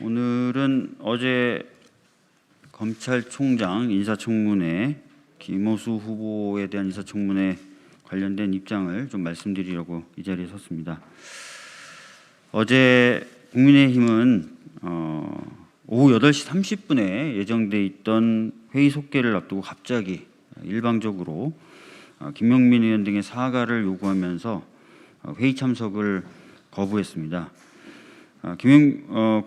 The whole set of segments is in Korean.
오늘은 어제 검찰총장 인사청문회, 김호수 후보에 대한 인사청문회 관련된 입장을 좀 말씀드리려고 이 자리에 섰습니다. 어제 국민의힘은 오후 8시 30분에 예정돼 있던 회의 속개를 앞두고 갑자기 일방적으로 김용민 의원 등의 사과를 요구하면서 회의 참석을 거부했습니다.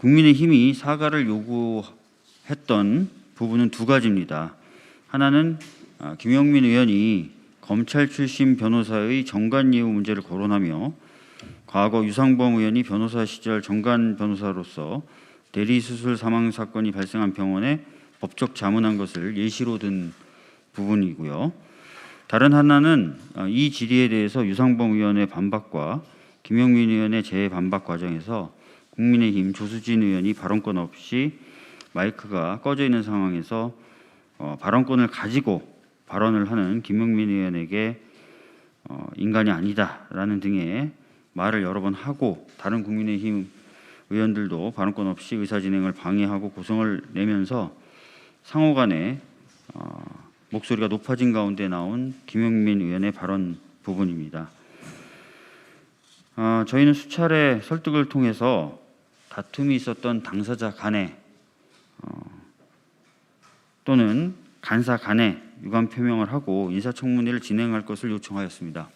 국민의힘이 사과를 요구했던 부분은 두 가지입니다. 하나는 김용민 의원이 검찰 출신 변호사의 정관 예우 문제를 거론하며 과거 유상범 의원이 변호사 시절 정관 변호사로서 대리수술 사망 사건이 발생한 병원에 법적 자문한 것을 예시로 든 부분이고요. 다른 하나는 이 질의에 대해서 유상범 의원의 반박과 김용민 의원의 재반박 과정에서 국민의힘 조수진 의원이 발언권 없이 마이크가 꺼져 있는 상황에서 발언권을 가지고 발언을 하는 김용민 의원에게 인간이 아니다라는 등의 말을 여러 번 하고 다른 국민의힘 의원들도 발언권 없이 의사진행을 방해하고 고성을 내면서 상호간에 목소리가 높아진 가운데 나온 김용민 의원의 발언 부분입니다. 저희는 수차례 설득을 통해서 다툼이 있었던 당사자 간에 또는 간사 간에 유감 표명을 하고 인사청문회를 진행할 것을 요청하였습니다.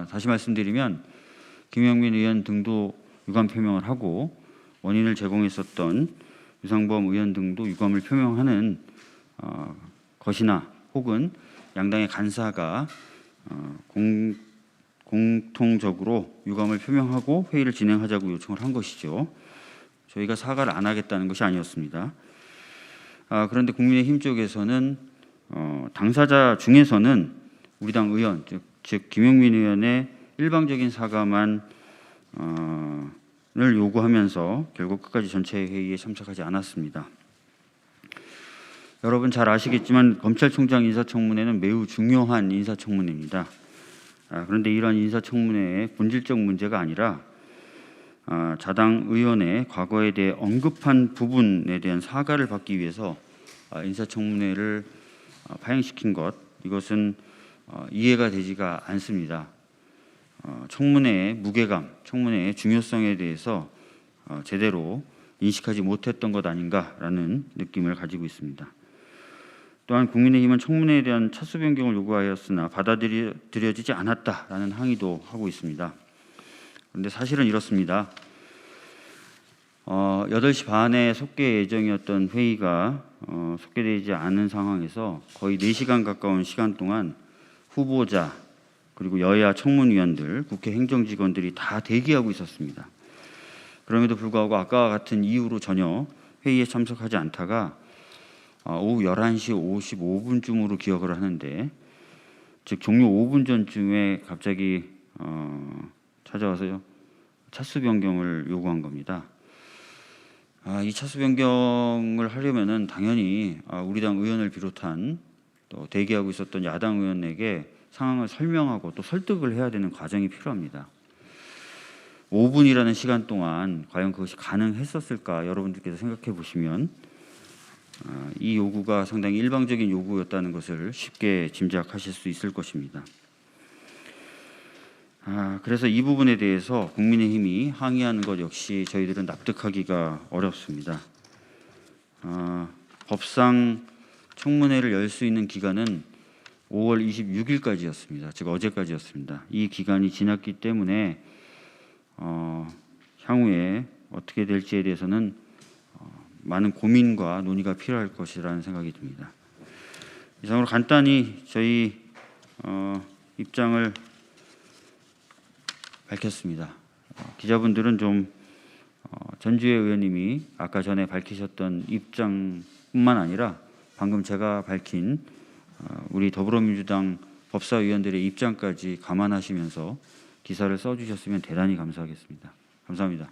다시 말씀드리면 김용민 의원 등도 유감 표명을 하고 원인을 제공했었던 유상범 의원 등도 유감을 표명하는 것이나 혹은 양당의 간사가 공통적으로 유감을 표명하고 회의를 진행하자고 요청을 한 것이죠. 저희가 사과를 안 하겠다는 것이 아니었습니다. 그런데 국민의힘 쪽에서는 당사자 중에서는 우리 당 의원, 즉 김용민 의원의 일방적인 사과만 을 요구하면서 결국 끝까지 전체 회의에 참석하지 않았습니다. 여러분 잘 아시겠지만 검찰총장 인사청문회는 매우 중요한 인사청문회입니다. 그런데 이러한 인사청문회의 본질적 문제가 아니라 자당 의원의 과거에 대해 언급한 부분에 대한 사과를 받기 위해서 인사청문회를 파행시킨 것, 이것은 이해가 되지가 않습니다. 청문회의 무게감, 청문회의 중요성에 대해서 제대로 인식하지 못했던 것 아닌가라는 느낌을 가지고 있습니다. 또한 국민의힘은 청문회에 대한 차수 변경을 요구하였으나 받아들여지지 않았다라는 항의도 하고 있습니다. 그런데 사실은 이렇습니다. 8시 반에 속개 예정이었던 회의가 속개되지 않은 상황에서 거의 4시간 가까운 시간 동안 후보자 그리고 여야 청문위원들, 국회 행정직원들이 다 대기하고 있었습니다. 그럼에도 불구하고 아까와 같은 이유로 전혀 회의에 참석하지 않다가 오후 11시 55분쯤으로 기억을 하는데, 즉 종료 5분 전쯤에 갑자기 찾아와서요 차수 변경을 요구한 겁니다. 이 차수 변경을 하려면은 당연히 우리 당 의원을 비롯한 또 대기하고 있었던 야당 의원에게 상황을 설명하고 또 설득을 해야 되는 과정이 필요합니다. 5분이라는 시간 동안 과연 그것이 가능했었을까 여러분들께서 생각해 보시면 이 요구가 상당히 일방적인 요구였다는 것을 쉽게 짐작하실 수 있을 것입니다. 그래서 이 부분에 대해서 국민의힘이 항의하는 것 역시 저희들은 납득하기가 어렵습니다. 법상 청문회를 열 수 있는 기간은 5월 26일까지였습니다. 즉 어제까지였습니다. 이 기간이 지났기 때문에 향후에 어떻게 될지에 대해서는 많은 고민과 논의가 필요할 것이라는 생각이 듭니다. 이상으로 간단히 저희 입장을 밝혔습니다. 기자분들은 좀 전주혜 의원님이 아까 전에 밝히셨던 입장뿐만 아니라 방금 제가 밝힌 우리 더불어민주당 법사위원들의 입장까지 감안하시면서 기사를 써주셨으면 대단히 감사하겠습니다. 감사합니다.